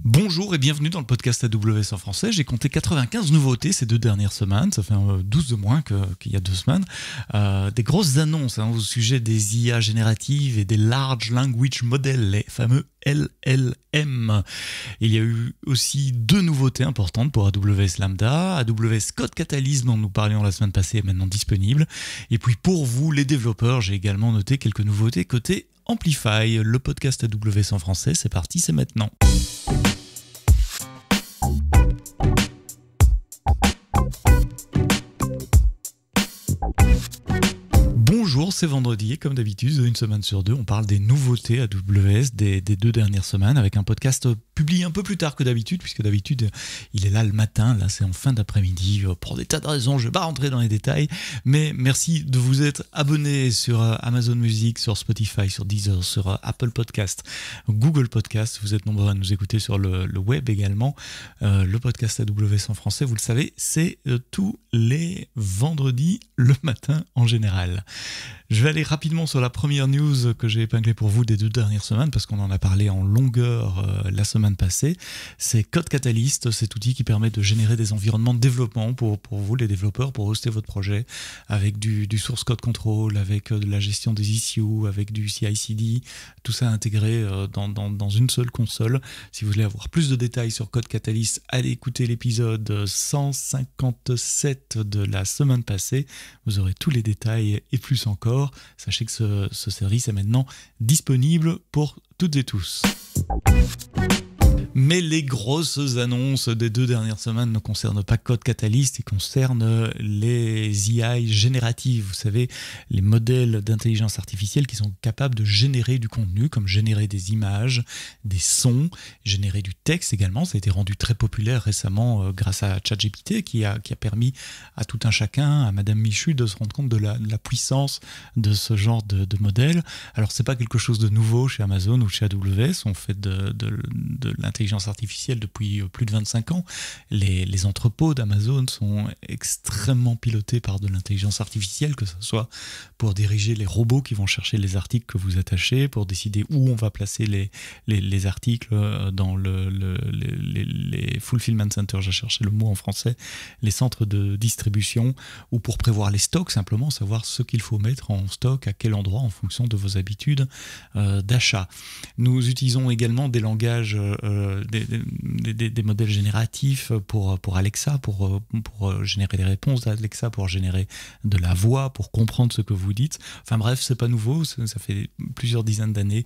Bonjour et bienvenue dans le podcast AWS en français. J'ai compté 95 nouveautés ces 2 dernières semaines. Ça fait 12 de moins qu'il y a 2 semaines. Des grosses annonces au sujet des IA génératives et des Large Language Models, les fameux LLM. Il y a eu aussi 2 nouveautés importantes pour AWS Lambda. AWS Code Catalyst dont nous parlions la semaine passée est maintenant disponible. Et puis pour vous, les développeurs, j'ai également noté quelques nouveautés côté Amplify. Le podcast AWS en français, c'est parti, c'est maintenant. Bonjour, c'est vendredi et comme d'habitude, une semaine sur 2, on parle des nouveautés AWS des 2 dernières semaines avec un podcast publié un peu plus tard que d'habitude, puisque d'habitude il est là le matin, là c'est en fin d'après-midi, pour des tas de raisons, je ne vais pas rentrer dans les détails, mais merci de vous être abonné sur Amazon Music, sur Spotify, sur Deezer, sur Apple Podcast, Google Podcast, vous êtes nombreux à nous écouter sur le web également, le podcast AWS en français, vous le savez, c'est tous les vendredis le matin en général. Je vais aller rapidement sur la première news que j'ai épinglée pour vous des 2 dernières semaines parce qu'on en a parlé en longueur la semaine passée. C'est Code Catalyst, cet outil qui permet de générer des environnements de développement pour vous les développeurs, pour hoster votre projet avec du source code control, avec de la gestion des issues, avec du CI/CD, tout ça intégré dans une seule console. Si vous voulez avoir plus de détails sur Code Catalyst, allez écouter l'épisode 157 de la semaine passée. Vous aurez tous les détails et plus encore. Sachez que ce service est maintenant disponible pour toutes et tous. Mais les grosses annonces des 2 dernières semaines ne concernent pas Code Catalyst, ils concernent les IA génératives. Vous savez, les modèles d'intelligence artificielle qui sont capables de générer du contenu, comme générer des images, des sons, générer du texte également. Ça a été rendu très populaire récemment grâce à ChatGPT qui a permis à tout un chacun, à Madame Michu, de se rendre compte de la puissance de ce genre de modèle. Alors, c'est pas quelque chose de nouveau chez Amazon ou chez AWS. On fait de l'intelligence artificielle depuis plus de 25 ans. Les entrepôts d'Amazon sont extrêmement pilotés par de l'intelligence artificielle, que ce soit pour diriger les robots qui vont chercher les articles que vous attachez, pour décider où on va placer les articles dans les fulfillment centers, j'ai cherché le mot en français, les centres de distribution, ou pour prévoir les stocks, simplement savoir ce qu'il faut mettre en stock, à quel endroit en fonction de vos habitudes d'achat. Nous utilisons également des langages des modèles génératifs pour Alexa, pour générer des réponses d'Alexa, pour générer de la voix, pour comprendre ce que vous dites. Enfin bref, c'est pas nouveau, ça fait plusieurs dizaines d'années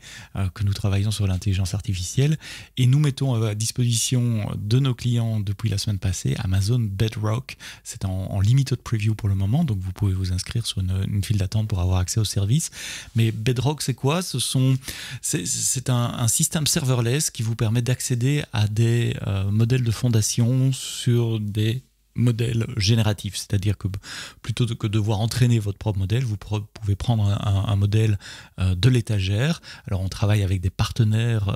que nous travaillons sur l'intelligence artificielle et nous mettons à disposition de nos clients depuis la semaine passée Amazon Bedrock. C'est en limited preview pour le moment, donc vous pouvez vous inscrire sur une file d'attente pour avoir accès au service. Mais Bedrock, c'est quoi ? C'est un système serverless qui vous permet d'accéder à des modèles de fondation sur des modèle génératif, c'est-à-dire que plutôt que de devoir entraîner votre propre modèle, vous pouvez prendre un modèle de l'étagère. Alors on travaille avec des partenaires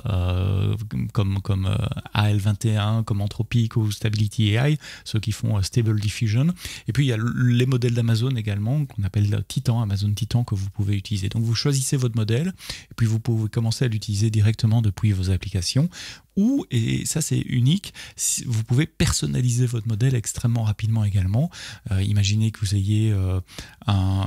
comme AL21, comme Anthropic ou Stability AI, ceux qui font Stable Diffusion. Et puis il y a les modèles d'Amazon également, qu'on appelle Titan, Amazon Titan, que vous pouvez utiliser. Donc vous choisissez votre modèle, et puis vous pouvez commencer à l'utiliser directement depuis vos applications. Ou, et ça c'est unique, vous pouvez personnaliser votre modèle extrêmement rapidement également. Imaginez que vous ayez un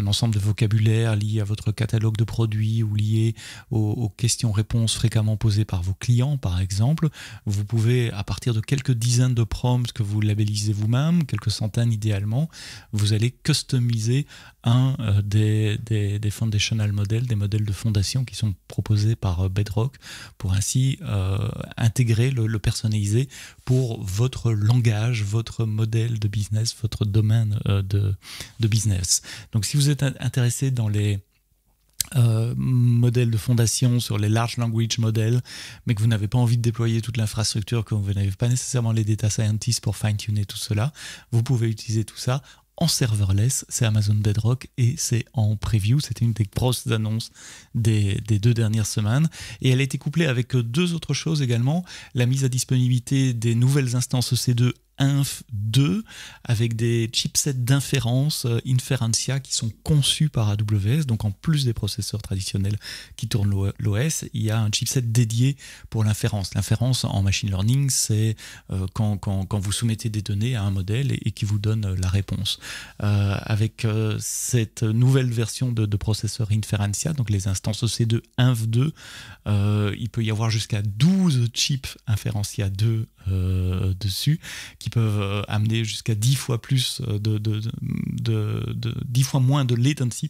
ensemble de vocabulaire lié à votre catalogue de produits ou lié aux questions-réponses fréquemment posées par vos clients, par exemple. Vous pouvez, à partir de quelques dizaines de prompts que vous labellisez vous-même, quelques centaines idéalement, vous allez customiser un des foundational models, des modèles de fondation qui sont proposés par Bedrock pour ainsi intégrer, le personnaliser pour votre langage, votre modèle de business, votre domaine de business. Donc si vous êtes intéressé dans les modèles de fondation sur les large language models, mais que vous n'avez pas envie de déployer toute l'infrastructure, que vous n'avez pas nécessairement les data scientists pour fine-tuner tout cela, vous pouvez utiliser tout ça en serverless, c'est Amazon Bedrock et c'est en preview. C'était une des grosses annonces des 2 dernières semaines. Et elle a été couplée avec 2 autres choses également. La mise à disponibilité des nouvelles instances EC2 Inf2 avec des chipsets d'inférence Inferentia qui sont conçus par AWS. Donc en plus des processeurs traditionnels qui tournent l'OS, il y a un chipset dédié pour l'inférence. L'inférence en machine learning, c'est quand vous soumettez des données à un modèle et qui vous donne la réponse. Avec cette nouvelle version de processeur Inferentia, donc les instances EC2 Inf2, il peut y avoir jusqu'à 12 chips Inferentia 2 dessus, qui peuvent amener jusqu'à 10 fois plus 10 fois moins de latency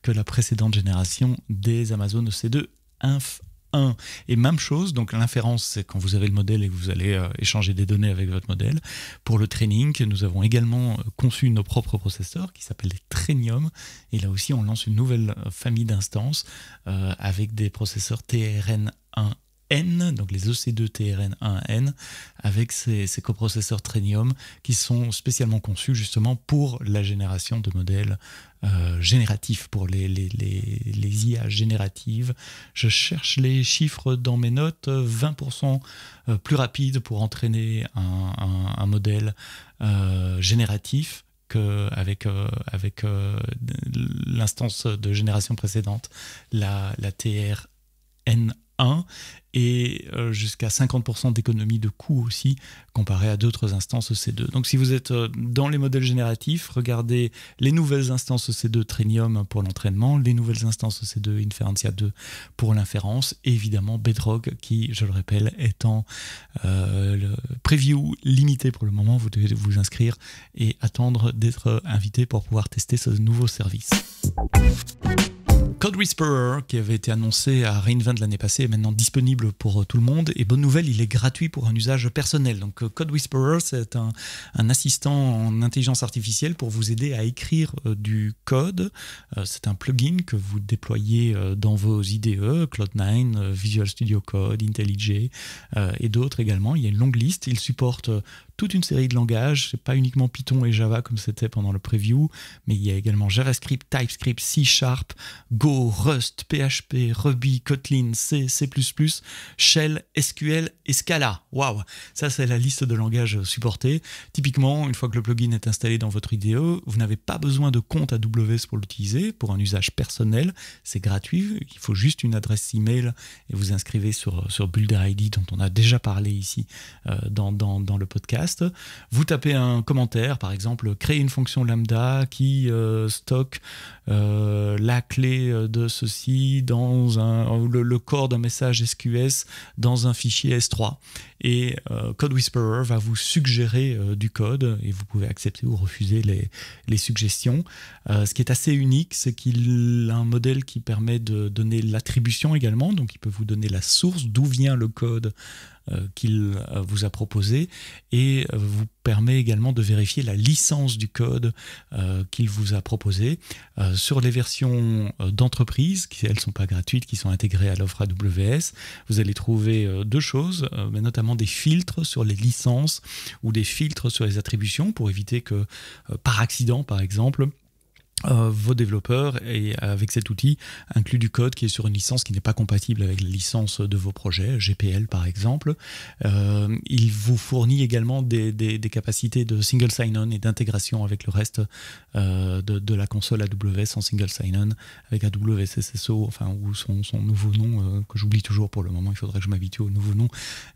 que la précédente génération des Amazon EC2 Inf 1. Et même chose, donc l'inférence, c'est quand vous avez le modèle et que vous allez échanger des données avec votre modèle. Pour le training, nous avons également conçu nos propres processeurs qui s'appellent les Trainium. Et là aussi, on lance une nouvelle famille d'instances avec des processeurs TRN1N, donc les EC2 TRN1N, avec ces coprocesseurs Trainium qui sont spécialement conçus justement pour la génération de modèles génératifs, pour les IA génératives. Je cherche les chiffres dans mes notes. 20% plus rapide pour entraîner un modèle génératif qu'avec l'instance de génération précédente, la TRN1, et jusqu'à 50% d'économie de coût aussi, comparé à d'autres instances EC2. Donc si vous êtes dans les modèles génératifs, regardez les nouvelles instances EC2 Trainium pour l'entraînement, les nouvelles instances EC2 Inferentia 2 pour l'inférence, et évidemment Bedrock qui, je le rappelle, est en le preview limité pour le moment. Vous devez vous inscrire et attendre d'être invité pour pouvoir tester ce nouveau service. Code Whisperer, qui avait été annoncé à reInvent l'année passée, est maintenant disponible pour tout le monde. Et bonne nouvelle, il est gratuit pour un usage personnel. Donc Code Whisperer, c'est un assistant en intelligence artificielle pour vous aider à écrire du code. C'est un plugin que vous déployez dans vos IDE, Cloud9, Visual Studio Code, IntelliJ et d'autres également. Il y a une longue liste. Il supporte toute une série de langages. C'est pas uniquement Python et Java comme c'était pendant le preview, mais il y a également JavaScript, TypeScript, C#, Go, Rust, PHP, Ruby, Kotlin, C, C++, Shell, SQL et Scala. Waouh, ça c'est la liste de langages supportés. Typiquement, une fois que le plugin est installé dans votre IDE, vous n'avez pas besoin de compte AWS pour l'utiliser. Pour un usage personnel, c'est gratuit. Il faut juste une adresse email et vous inscrivez sur BuilderID dont on a déjà parlé ici dans le podcast. Vous tapez un commentaire, par exemple, créer une fonction lambda qui stocke la clé de ceci dans le corps d'un message SQS dans un fichier S3. Et Code Whisperer va vous suggérer du code et vous pouvez accepter ou refuser les suggestions. Ce qui est assez unique, c'est qu'il a un modèle qui permet de donner l'attribution également, donc il peut vous donner la source, d'où vient le code qu'il vous a proposé, et vous permet également de vérifier la licence du code qu'il vous a proposé. Sur les versions d'entreprise, qui elles ne sont pas gratuites, qui sont intégrées à l'offre AWS, vous allez trouver deux choses, mais notamment des filtres sur les licences ou des filtres sur les attributions pour éviter que, par accident par exemple, vos développeurs, et avec cet outil, incluent du code qui est sur une licence qui n'est pas compatible avec la licence de vos projets, GPL par exemple. Il vous fournit également des capacités de single sign-on et d'intégration avec le reste de la console AWS en single sign-on, avec AWS SSO, enfin, ou son nouveau nom, que j'oublie toujours pour le moment, il faudrait que je m'habitue au nouveau nom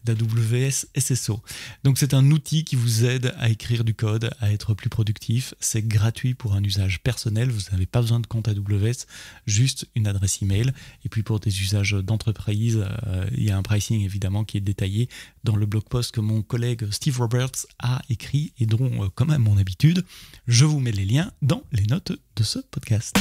d'AWS SSO. Donc c'est un outil qui vous aide à écrire du code, à être plus productif. C'est gratuit pour un usage personnel. Vous n'avez pas besoin de compte AWS, juste une adresse email. Et puis pour des usages d'entreprise, il y a un pricing évidemment qui est détaillé dans le blog post que mon collègue Steve Roberts a écrit et dont, comme à mon habitude, je vous mets les liens dans les notes de ce podcast.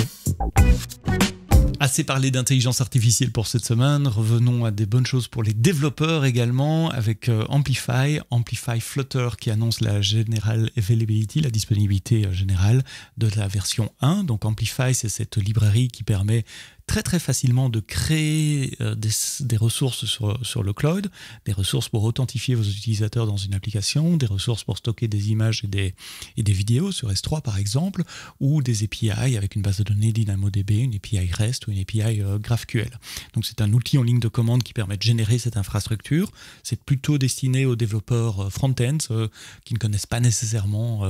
Assez parlé d'intelligence artificielle pour cette semaine, revenons à des bonnes choses pour les développeurs également, avec Amplify Flutter qui annonce la General Availability, la disponibilité générale de la version 1. Donc Amplify, c'est cette librairie qui permet très très facilement de créer des ressources sur le cloud, des ressources pour authentifier vos utilisateurs dans une application, des ressources pour stocker des images et des vidéos sur S3 par exemple, ou des API avec une base de données DynamoDB, une API REST ou une API GraphQL. Donc c'est un outil en ligne de commande qui permet de générer cette infrastructure. C'est plutôt destiné aux développeurs front-end qui ne connaissent pas nécessairement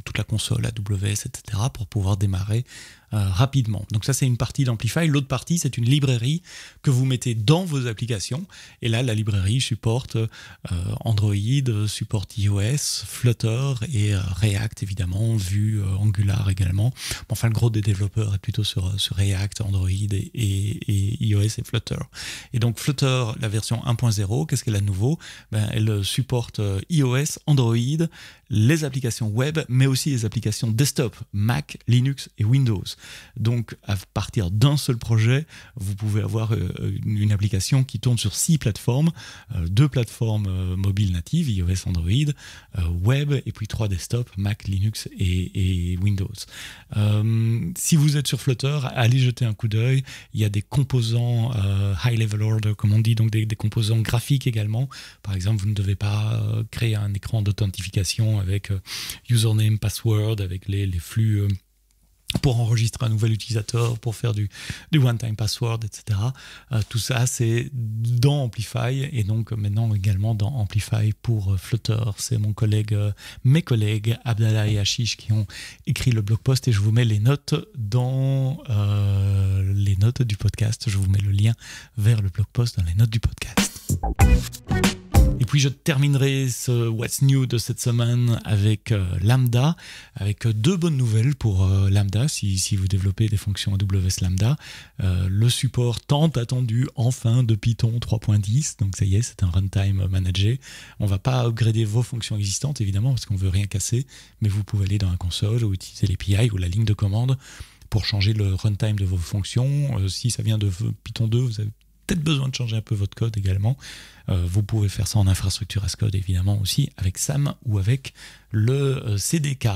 toute la console AWS, etc. pour pouvoir démarrer rapidement. Donc ça, c'est une partie d'Amplify. L'autre partie, c'est une librairie que vous mettez dans vos applications. Et là, la librairie supporte Android, supporte iOS, Flutter et React, évidemment, Vue, Angular également. Enfin, le gros des développeurs est plutôt sur React, Android et iOS et Flutter. Et donc, Flutter, la version 1.0, qu'est-ce qu'elle a de nouveau? Elle supporte iOS, Android, les applications web, mais aussi les applications desktop, Mac, Linux et Windows. Donc, à partir d'un seul projet, vous pouvez avoir une application qui tourne sur 6 plateformes, 2 plateformes mobiles natives, iOS, Android, web, et puis 3 desktops, Mac, Linux et Windows. Si vous êtes sur Flutter, allez jeter un coup d'œil. Il y a des composants high level order, comme on dit, donc des composants graphiques également. Par exemple, vous ne devez pas créer un écran d'authentification avec username, password, avec les flux pour enregistrer un nouvel utilisateur, pour faire du one-time password, etc. Tout ça, c'est dans Amplify et donc maintenant également dans Amplify pour Flutter. C'est mes collègues Abdallah et Ashish qui ont écrit le blog post et je vous mets les notes dans les notes du podcast. Je vous mets le lien vers le blog post dans les notes du podcast. Et puis je terminerai ce What's New de cette semaine avec Lambda, avec 2 bonnes nouvelles pour Lambda, si vous développez des fonctions AWS Lambda. Le support tant attendu enfin de Python 3.10, donc ça y est, c'est un runtime managé. On ne va pas upgrader vos fonctions existantes évidemment parce qu'on ne veut rien casser, mais vous pouvez aller dans la console ou utiliser l'API ou la ligne de commande pour changer le runtime de vos fonctions. Si ça vient de Python 2, vous avez peut-être besoin de changer un peu votre code également. Vous pouvez faire ça en infrastructure as code évidemment aussi avec SAM ou avec le CDK.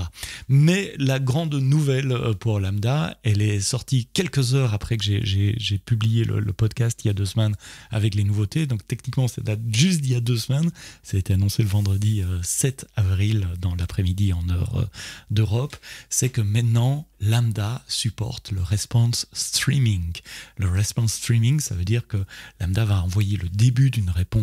Mais la grande nouvelle pour Lambda, elle est sortie quelques heures après que j'ai publié le podcast il y a 2 semaines avec les nouveautés. Donc techniquement, ça date juste d'il y a 2 semaines. Ça a été annoncé le vendredi 7 avril dans l'après-midi en heure d'Europe. C'est que maintenant, Lambda supporte le response streaming. Le response streaming, ça veut dire que Lambda va envoyer le début d'une réponse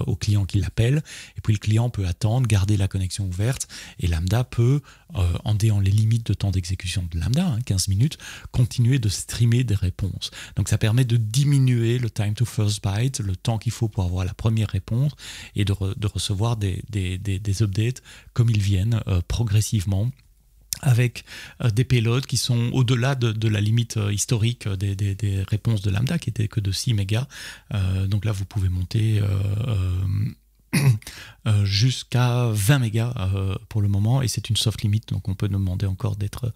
au client qui l'appelle, et puis le client peut attendre, garder la connexion ouverte, et Lambda peut, en déant les limites de temps d'exécution de Lambda, 15 minutes, continuer de streamer des réponses. Donc ça permet de diminuer le time to first byte, le temps qu'il faut pour avoir la première réponse, et de recevoir des updates comme ils viennent progressivement, avec des payloads qui sont au-delà de la limite historique des réponses de Lambda, qui était que de 6 mégas. Donc là, vous pouvez monter jusqu'à 20 mégas pour le moment, et c'est une soft limit, donc on peut demander encore d'être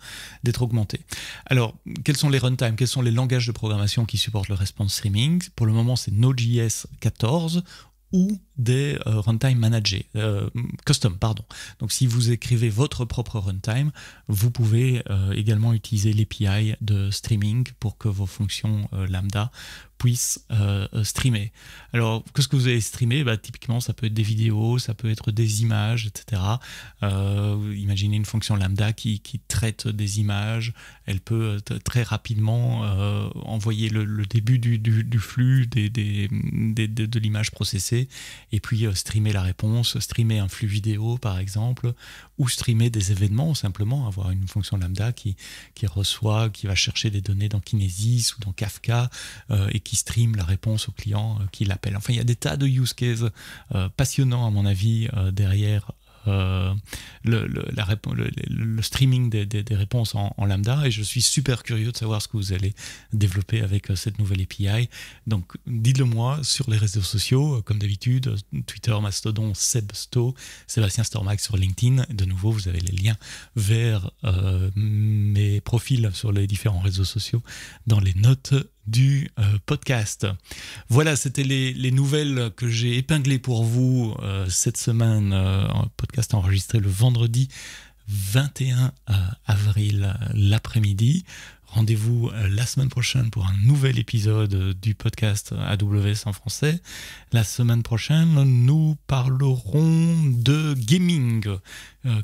augmenté. Alors, quels sont les runtimes, quels sont les langages de programmation qui supportent le response streaming? Pour le moment, c'est Node.js 14 ou des runtime managés, custom, pardon. Donc si vous écrivez votre propre runtime, vous pouvez également utiliser l'API de streaming pour que vos fonctions Lambda puissent streamer. Alors, qu'est-ce que vous allez streamer? Typiquement, ça peut être des vidéos, ça peut être des images, etc. Imaginez une fonction Lambda qui traite des images. Elle peut très rapidement envoyer le début du flux de l'image processée, et puis streamer la réponse, streamer un flux vidéo par exemple, ou streamer des événements, ou simplement avoir une fonction Lambda qui reçoit, qui va chercher des données dans Kinesis ou dans Kafka et qui stream la réponse au client qui l'appelle. Enfin, il y a des tas de use cases passionnants à mon avis derrière le streaming des réponses en Lambda, et je suis super curieux de savoir ce que vous allez développer avec cette nouvelle API. Donc dites-le moi sur les réseaux sociaux, comme d'habitude, Twitter, Mastodon, Sebsto, Sébastien Stormac sur LinkedIn. De nouveau, vous avez les liens vers mes profils sur les différents réseaux sociaux dans les notes du podcast. Voilà, c'était les nouvelles que j'ai épinglées pour vous cette semaine. Un podcast enregistré le vendredi 21 avril l'après-midi. Rendez-vous la semaine prochaine pour un nouvel épisode du podcast AWS en français. La semaine prochaine, nous parlerons de gaming.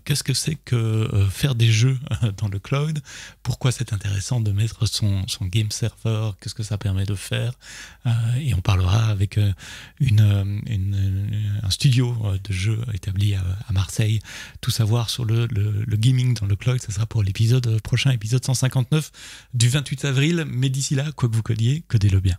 Qu'est-ce que c'est que faire des jeux dans le cloud? Pourquoi c'est intéressant de mettre son game server? Qu'est-ce que ça permet de faire? Et on parlera avec un studio de jeux établi à Marseille. Tout savoir sur le gaming dans le cloud, ça sera pour l'épisode prochain, épisode 159 du 28 avril. Mais d'ici là, quoi que vous codiez, codez-le bien.